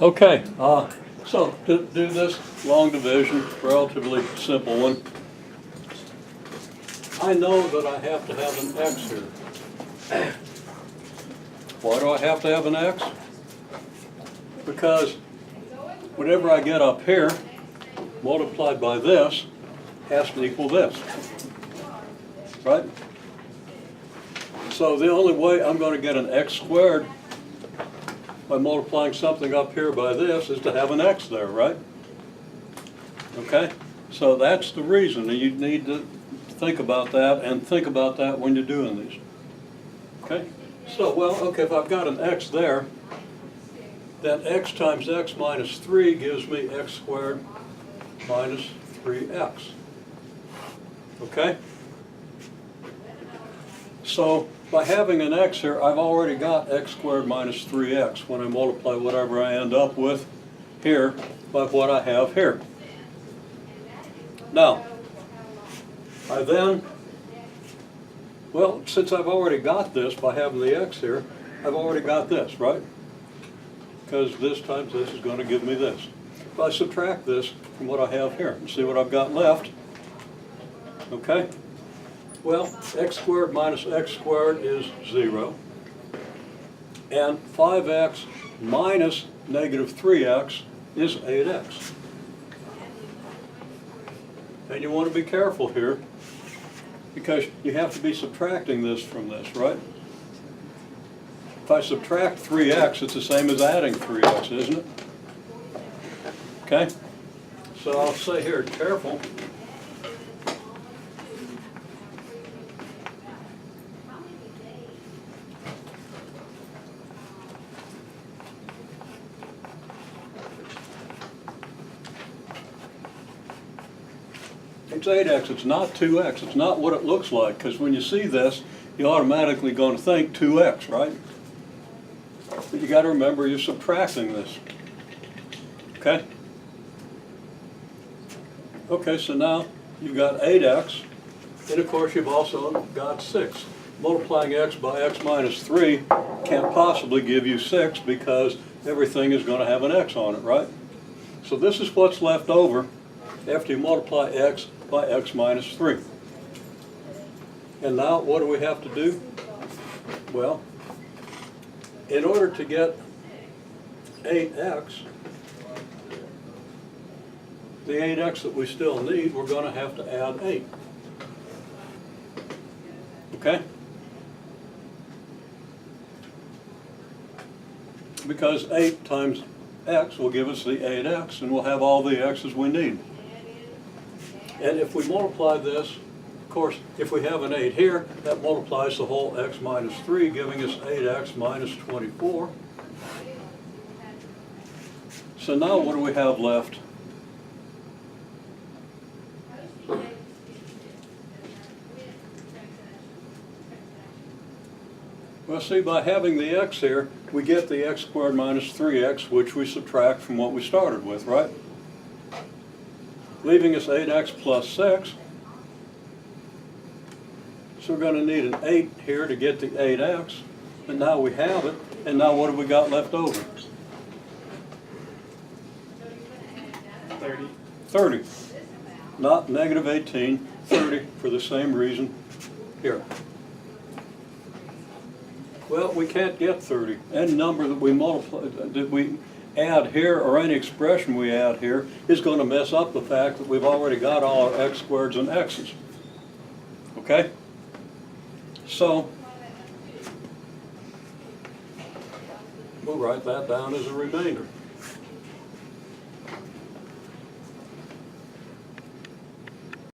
Okay, so to do this long division, relatively simple one, I know that I have to have an x here. Why do I have to have an x? Because whatever I get up here, multiplied by this, has to equal this, right? So the only way I'm going to get an x squared by multiplying something up here by this is to have an x there, right? Okay? So that's the reason, and you need to think about that, and think about that when you're doing these. Okay? So, well, okay, if I've got an x there, then x times x minus 3 gives me x squared minus 3x. Okay? So, by having an x here, I've already got x squared minus 3x when I multiply whatever I end up with here by what I have here. Now, I then, well, since I've already got this by having the x here, I've already got this, right? Because this times this is going to give me this. If I subtract this from what I have here and see what I've got left, okay? Well, x squared minus x squared is 0. And 5x minus negative 3x is 8x. And you want to be careful here, because you have to be subtracting this from this, right? If I subtract 3x, it's the same as adding 3x, isn't it? Okay? So I'll say here, careful. It's 8x, it's not 2x, it's not what it looks like, because when you see this, you're automatically going to think 2x, right? But you got to remember you're subtracting this. Okay? Okay, so now you've got 8x, and of course you've also got 6. Multiplying x by x minus 3 can't possibly give you 6 because everything is going to have an x on it, right? So this is what's left over after you multiply x by x minus 3. And now what do we have to do? Well, in order to get 8x, the 8x that we still need, we're going to have to add 8. Okay? Because 8 times x will give us the 8x, and we'll have all the x's we need. And if we multiply this, of course, if we have an 8 here, that multiplies the whole x minus 3, giving us 8x minus 24. So now what do we have left? Well, see, by having the x here, we get the x squared minus 3x, which we subtract from what we started with, right? Leaving us 8x plus 6. So we're going to need an 8 here to get the 8x. And now we have it. And now what have we got left over? 30. 30. Not negative 18, 30 for the same reason here. Well, we can't get 30. Any number that we multiply, that we add here, or any expression we add here, is going to mess up the fact that we've already got all our x squareds and x's. Okay? So, we'll write that down as a remainder.